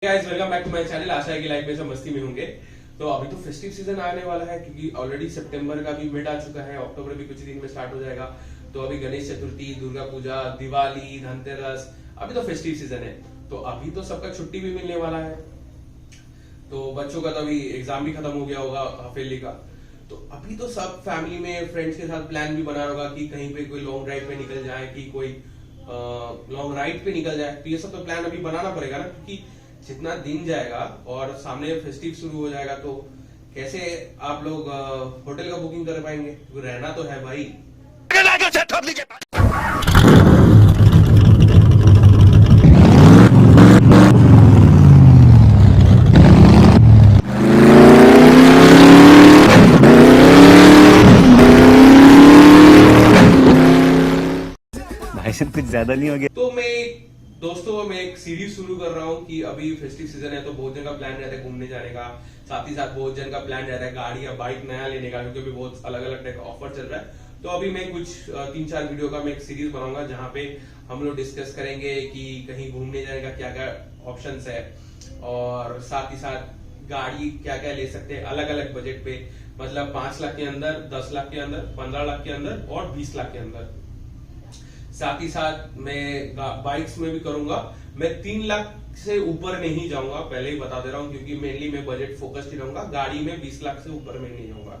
Guys welcome back to my channel. आशा है कि लाइफ में सब मस्ती में होंगे। तो अभी तो फेस्टिव सीजन आने वाला है क्योंकि ऑलरेडी सितंबर का भी मिड आ चुका है, अक्टूबर भी कुछ दिन में स्टार्ट हो जाएगा। तो अभी गणेश चतुर्थी, दुर्गा पूजा, दिवाली, धनतेरस, अभी तो फेस्टिव सीजन है। तो अभी तो सबका छुट्टी भी मिलने वाला है। तो बच्चों का तो अभी एग्जाम भी खत्म हो गया होगा हाफ ईयरली का। तो अभी तो सब फैमिली में फ्रेंड्स के साथ प्लान भी बना होगा कि कहीं पे कोई लॉन्ग ड्राइव पे निकल जाए, कि कोई लॉन्ग राइड पे निकल जाए। तो ये सब तो प्लान अभी बनाना पड़ेगा ना, क्योंकि जितना दिन जाएगा और सामने फेस्टिव शुरू हो जाएगा तो कैसे आप लोग होटल का बुकिंग कर पाएंगे, क्योंकि रहना तो है भाई। भाई साहब कुछ ज्यादा नहीं हो गया? तो मैं एक सीरीज शुरू कर रहा हूँ कि अभी फेस्टिव सीजन है तो बहुत जन का प्लान रहता है घूमने जाने का। साथ ही साथ बहुत जन का प्लान रहता है गाड़ी या बाइक नया लेने का, क्योंकि अभी बहुत अलग अलग टाइप का ऑफर चल रहा है। तो अभी मैं कुछ 3-4 वीडियो का मैं एक सीरीज बनाऊंगा जहाँ पे हम लोग डिस्कस करेंगे कि कहीं घूमने जाने का क्या क्या ऑप्शन है, और साथ ही साथ गाड़ी क्या क्या ले सकते हैं अलग अलग बजट पे। मतलब 5 लाख के अंदर, 10 लाख के अंदर, 15 लाख के अंदर और 20 लाख के अंदर। साथ ही साथ मैं बाइक्स में भी करूंगा। मैं 3 लाख से ऊपर नहीं जाऊंगा, पहले ही बता दे रहा हूं, क्योंकि मेनली मैं बजट फोकस्ड ही रहूंगा। गाड़ी में 20 लाख से ऊपर में नहीं जाऊंगा।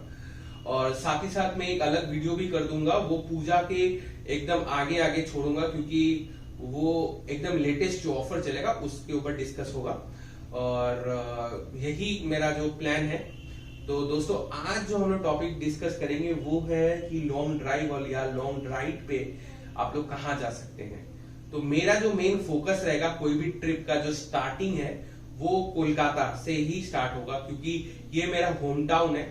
और साथ ही साथ मैं एक अलग वीडियो भी कर दूंगा, वो पूजा के एकदम आगे आगे छोड़ूंगा, क्योंकि वो एकदम लेटेस्ट जो ऑफर चलेगा उसके ऊपर डिस्कस होगा। और यही मेरा जो प्लान है। तो दोस्तों आज जो हम लोग टॉपिक डिस्कस करेंगे वो है कि लॉन्ग ड्राइव और या लॉन्ग राइड पे आप लोग कहाँ जा सकते हैं। तो मेरा जो मेन फोकस रहेगा, कोई भी ट्रिप का जो स्टार्टिंग है वो कोलकाता से ही स्टार्ट होगा, क्योंकि ये मेरा होम टाउन है।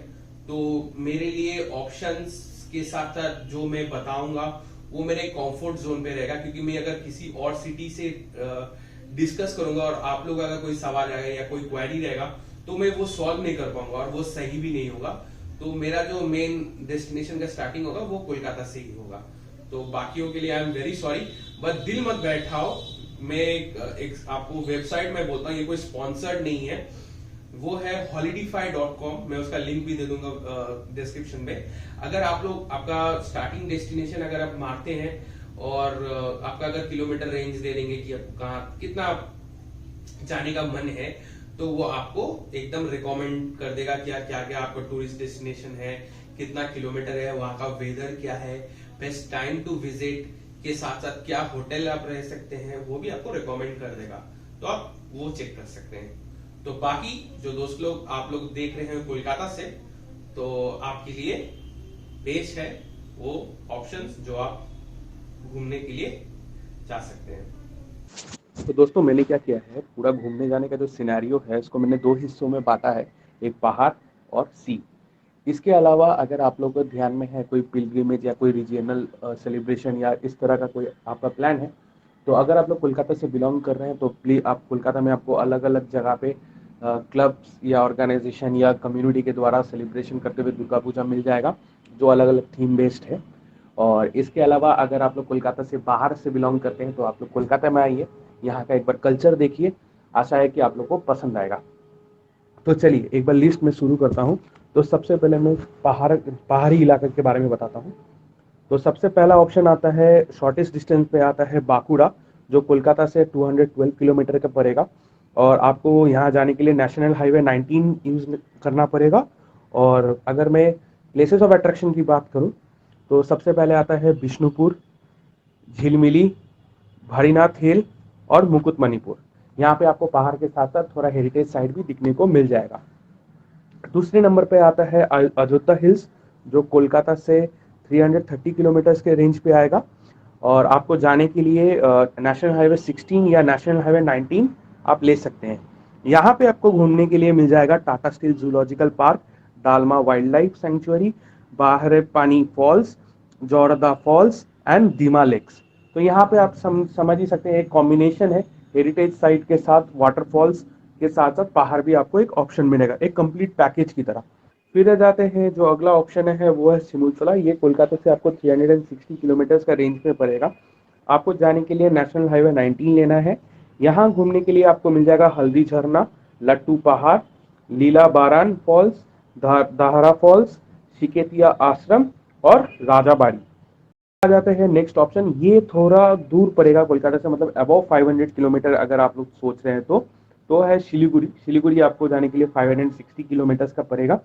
तो मेरे लिए ऑप्शंस के साथ साथ जो मैं बताऊंगा वो मेरे कंफर्ट जोन पे रहेगा, क्योंकि मैं अगर किसी और सिटी से डिस्कस करूंगा और आप लोग अगर कोई सवाल रहेगा या कोई क्वेरी रहेगा तो मैं वो सॉल्व नहीं कर पाऊंगा और वो सही भी नहीं होगा। तो मेरा जो मेन डेस्टिनेशन का स्टार्टिंग होगा वो कोलकाता से ही होगा। तो बाकियों के लिए I am very sorry, but दिल मत बैठाओ। मैं एक आपको वेबसाइट में बोलता हूँ, ये कोई स्पॉन्सर्ड नहीं है, वो है holiday.com। मैं उसका लिंक भी दे दूंगा डिस्क्रिप्शन में। अगर आप लोग आपका स्टार्टिंग डेस्टिनेशन अगर आप मारते हैं और आपका अगर किलोमीटर रेंज दे देंगे कि आपको कहाँ कितना जाने का मन है, तो वो आपको एकदम रिकमेंड कर देगा क्या क्या क्या आपका टूरिस्ट डेस्टिनेशन है, कितना किलोमीटर है, वहां का वेदर क्या है, बेस्ट टाइम टू विजिट के साथ साथ क्या होटल आप रह सकते हैं, वो भी आपको रिकमेंड कर देगा। तो आप वो चेक कर सकते हैं। तो बाकी जो दोस्त लोग आप लोग देख रहे हैं कोलकाता से, तो आपके लिए बेस्ट है वो ऑप्शंस जो आप घूमने के लिए जा सकते हैं। तो दोस्तों मैंने क्या किया है, पूरा घूमने जाने का जो सिनेरियो है उसको मैंने 2 हिस्सों में बांटा है, एक पहाड़ और सी। इसके अलावा अगर आप लोगों को ध्यान में है कोई पिलग्रिमेज या कोई रीजनल सेलिब्रेशन या इस तरह का कोई आपका प्लान है, तो अगर आप लोग कोलकाता से बिलोंग कर रहे हैं तो प्लीज़ आप कोलकाता में आपको अलग अलग जगह पे क्लब्स या ऑर्गेनाइजेशन या कम्युनिटी के द्वारा सेलिब्रेशन करते हुए दुर्गा पूजा मिल जाएगा, जो अलग अलग थीम बेस्ड है। और इसके अलावा अगर आप लोग कोलकाता से बाहर से बिलोंग करते हैं तो आप लोग कोलकाता में आइए, यहाँ का एक बार कल्चर देखिए। आशा है कि आप लोग को पसंद आएगा। तो चलिए एक बार लिस्ट में शुरू करता हूँ। तो सबसे पहले मैं पहाड़ी इलाके के बारे में बताता हूँ। तो सबसे पहला ऑप्शन आता है, शॉर्टेस्ट डिस्टेंस पे आता है बांकुड़ा, जो कोलकाता से 212 किलोमीटर का पड़ेगा। और आपको यहाँ जाने के लिए नेशनल हाईवे 19 यूज करना पड़ेगा। और अगर मैं प्लेसेस ऑफ अट्रैक्शन की बात करूँ तो सबसे पहले आता है विष्णुपुर, झिलमिली, भरीनाथ हिल और मुकुटमणिपुर। यहाँ पे आपको पहाड़ के साथ साथ थोड़ा हेरिटेज साइट भी दिखने को मिल जाएगा। दूसरे नंबर पे आता है अयोध्या हिल्स, जो कोलकाता से 330 किलोमीटर के रेंज पे आएगा। और आपको जाने के लिए नेशनल हाईवे 16 या नेशनल हाईवे 19 आप ले सकते हैं। यहाँ पे आपको घूमने के लिए मिल जाएगा Tata steel zoological park, Dalma wild life sanctuary, Bahare Pani falls, Jorda falls and Dimna lakes. तो यहाँ पे आप समझ ही सकते हैं, एक कॉम्बिनेशन है हेरिटेज साइट के साथ, वाटरफॉल्स के साथ साथ पहाड़ भी आपको एक ऑप्शन मिलेगा, एक कंप्लीट पैकेज की तरह। फिर आ जाते हैं, जो अगला ऑप्शन है वो है सिमुलतला। ये कोलकाता से आपको 360 किलोमीटर का रेंज में पड़ेगा। आपको जाने के लिए नेशनल हाईवे 19 लेना है यहाँ घूमने के लिए आपको मिल जाएगा हल्दी झरना, लट्टू पहाड़, लीला बारान फॉल्स, दाहरा फॉल्स, शिकेतिया आश्रम और राजाबाड़ी। आ जाते हैं नेक्स्ट ऑप्शन, ये थोड़ा दूर पड़ेगा कोलकाता से, मतलब अबव 500 किलोमीटर अगर आप लोग सोच रहे हैं तो है सिलीगुड़ी। सिलीगुड़ी आपको जाने के लिए 560 किलोमीटर का पड़ेगा।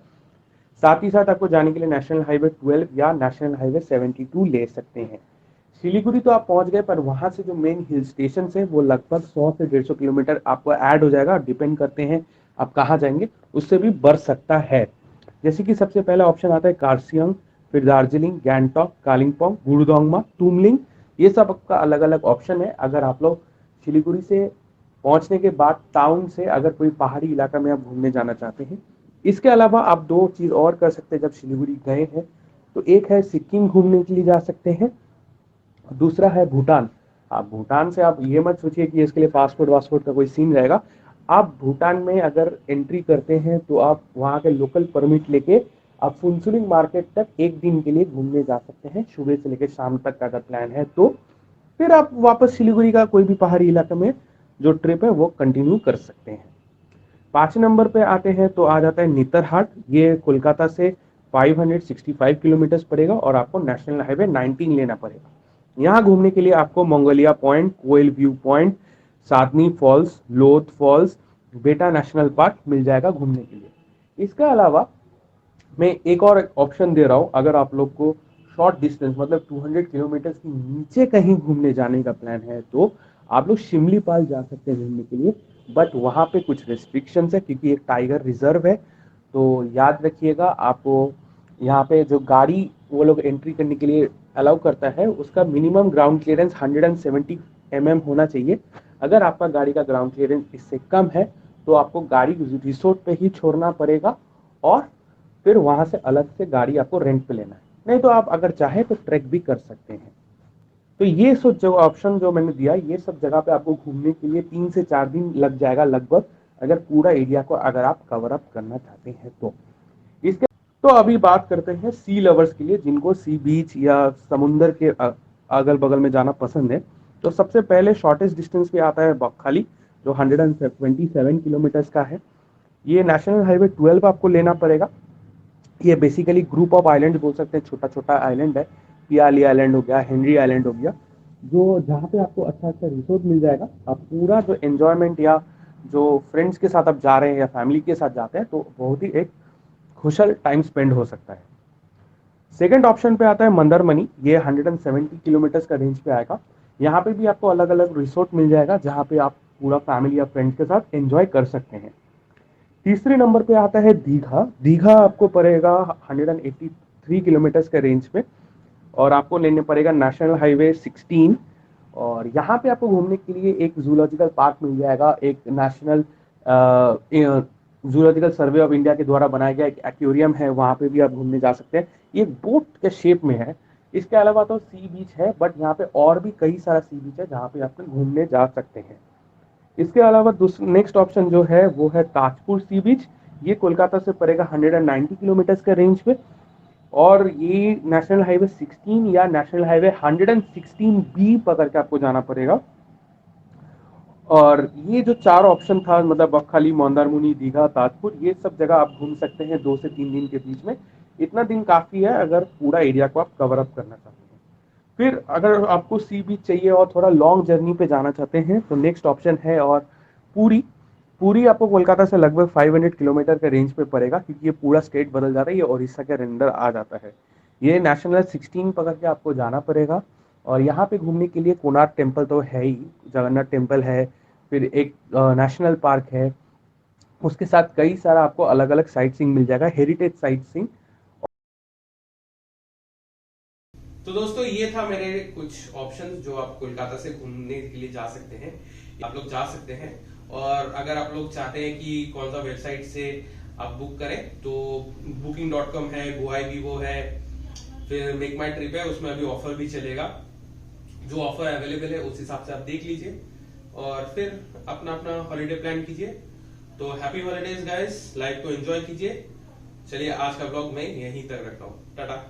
साथ ही साथ आपको जाने के लिए नेशनल हाईवे 12 या नेशनल हाईवे 72 ले सकते हैं। सिलीगुड़ी तो आप पहुंच गए, पर वहां से जो मेन हिल स्टेशन है वो लगभग 100 से 150 किलोमीटर आपको ऐड हो जाएगा। डिपेंड करते हैं आप कहाँ जाएंगे, उससे भी बढ़ सकता है। जैसे कि सबसे पहला ऑप्शन आता है कार्सियंग, फिर दार्जिलिंग, गैंगटॉक, कालिम्पोंग, गुरुदोंगमा, तुमलिंग, ये सब आपका अलग अलग ऑप्शन है। अगर आप लोग सिलीगुड़ी से पहुंचने के बाद टाउन से अगर कोई पहाड़ी इलाका में आप घूमने जाना चाहते हैं, इसके अलावा आप दो चीज और कर सकते हैं जब सिलीगुड़ी गए हैं। तो एक है सिक्किम घूमने के लिए जा सकते हैं, दूसरा है भूटान। आप भूटान से आप ये मत सोचिए कि इसके लिए पासपोर्ट वासपोर्ट का कोई सीन रहेगा। आप भूटान में अगर एंट्री करते हैं तो आप वहाँ के लोकल परमिट लेके आप फुनसुलिंग मार्केट तक एक दिन के लिए घूमने जा सकते हैं, सुबह से लेकर शाम तक का अगर प्लान है तो। फिर आप वापस सिलीगुड़ी का कोई भी पहाड़ी इलाके में जो ट्रिप है वो कंटिन्यू कर सकते हैं। 5 नंबर पे आते हैं तो आ जाता है नेतरहाट। ये कोलकाता से 565 किलोमीटर पड़ेगा और आपको नेशनल हाईवे 19 लेना पड़ेगा। यहाँ घूमने के लिए आपको मंगोलिया पॉइंट, कोयल व्यू पॉइंट, साधनी फॉल्स, लोथ फॉल्स, बेटा नेशनल पार्क मिल जाएगा घूमने के लिए। इसके अलावा मैं एक और ऑप्शन दे रहा हूँ, अगर आप लोग को शॉर्ट डिस्टेंस मतलब 200 किलोमीटर के नीचे कहीं घूमने जाने का प्लान है तो आप लोग शिमलीपाल जा सकते हैं घूमने के लिए। बट वहाँ पे कुछ रेस्ट्रिक्शंस है क्योंकि एक टाइगर रिजर्व है। तो याद रखिएगा, आपको यहाँ पे जो गाड़ी वो लोग एंट्री करने के लिए अलाउ करता है उसका मिनिमम ग्राउंड क्लियरेंस 170 mm होना चाहिए। अगर आपका गाड़ी का ग्राउंड क्लियरेंस इससे कम है तो आपको गाड़ी रिसोर्ट पे ही छोड़ना पड़ेगा और फिर वहां से अलग से गाड़ी आपको रेंट पे लेना है। नहीं तो आप अगर चाहे तो ट्रैक भी कर सकते हैं। तो ये सब जो ऑप्शन जो मैंने दिया, ये सब जगह पे आपको घूमने के लिए 3 से 4 दिन लग जाएगा लगभग, अगर पूरा एरिया को अगर आप कवर अप करना चाहते हैं तो। इसके तो अभी बात करते हैं सी लवर्स के लिए, जिनको सी बीच या समुंदर के अगल बगल में जाना पसंद है। तो सबसे पहले शॉर्टेस्ट डिस्टेंस पे आता है बकखाली, जो 127 किलोमीटर का है। ये नेशनल हाईवे 12 आपको लेना पड़ेगा। ये बेसिकली ग्रुप ऑफ आइलैंड बोल सकते हैं, छोटा छोटा आइलैंड है। पियाली आइलैंड हो गया, हेनरी आइलैंड हो गया, जो जहाँ पे आपको अच्छा अच्छा रिसोर्ट मिल जाएगा। आप पूरा जो एंजॉयमेंट या जो फ्रेंड्स के साथ आप जा रहे हैं या फैमिली के साथ जाते हैं तो बहुत ही एक खुशल टाइम स्पेंड हो सकता है। सेकंड ऑप्शन पे आता है मंदारमनी। ये 170 किलोमीटर का रेंज पे आएगा। यहाँ पे भी आपको अलग अलग रिसोर्ट मिल जाएगा जहाँ पे आप पूरा फैमिली या फ्रेंड्स के साथ एंजॉय कर सकते हैं। तीसरे नंबर पे आता है दीघा। दीघा आपको पड़ेगा 183 किलोमीटर के रेंज पे और आपको लेने पड़ेगा नेशनल हाईवे 16। और यहाँ पे आपको घूमने के लिए एक जूलॉजिकल पार्क मिल जाएगा, एक national zoological survey of India के द्वारा बनाया गया एक एक्वेरियम है, वहाँ पे भी आप घूमने जा सकते हैं। ये बोट के शेप में है। इसके अलावा तो सी बीच है, बट यहाँ पे और भी कई सारा सी बीच है जहाँ पे आप घूमने जा सकते हैं। इसके अलावा नेक्स्ट ऑप्शन जो है वो है ताजपुर सी बीच। ये कोलकाता से पड़ेगा 190 किलोमीटर के रेंज पे और ये नेशनल हाईवे 16 या नेशनल हाईवे 116B पकड़ के आपको जाना पड़ेगा। और ये जो 4 ऑप्शन था, मतलब बकखाली, मंदारमुनी, दीघा, ताजपुर, ये सब जगह आप घूम सकते हैं 2 से 3 दिन के बीच में। इतना दिन काफी है अगर पूरा एरिया को आप कवर अप करना चाहते हैं। फिर अगर आपको सी बीच चाहिए और थोड़ा लॉन्ग जर्नी पे जाना चाहते हैं तो नेक्स्ट ऑप्शन है और पुरी। पुरी आपको कोलकाता से लगभग 500 किलोमीटर के रेंज पे पड़ेगा क्योंकि ये पूरा स्टेट बदल जाता है, ये उड़ीसा के अंदर आ जाता है। ये नेशनल 16 पकड़ के आपको जाना पड़ेगा और यहाँ पे घूमने के लिए कोणार्क टेम्पल तो है ही, जगन्नाथ टेम्पल है, फिर एक नेशनल पार्क है, उसके साथ कई सारा आपको अलग अलग साइट सीइंग मिल जाएगा, हेरिटेज साइट सीइंग। तो दोस्तों ये था मेरे कुछ ऑप्शन जो आप कोलकाता से घूमने के लिए जा सकते हैं, आप लोग जा सकते हैं। और अगर आप लोग चाहते हैं कि कौन सा वेबसाइट से आप बुक करें तो booking.com है, GoIBibo है, फिर मेक माई ट्रिप है, उसमें अभी ऑफर भी चलेगा। जो ऑफर अवेलेबल है उस हिसाब से आप देख लीजिए और फिर अपना अपना हॉलीडे प्लान कीजिए। तो हैप्पी हॉलीडेज गाइस, लाइफ को एंजॉय कीजिए। चलिए आज का ब्लॉग मैं यहीं तक रखता हूँ, टाटा।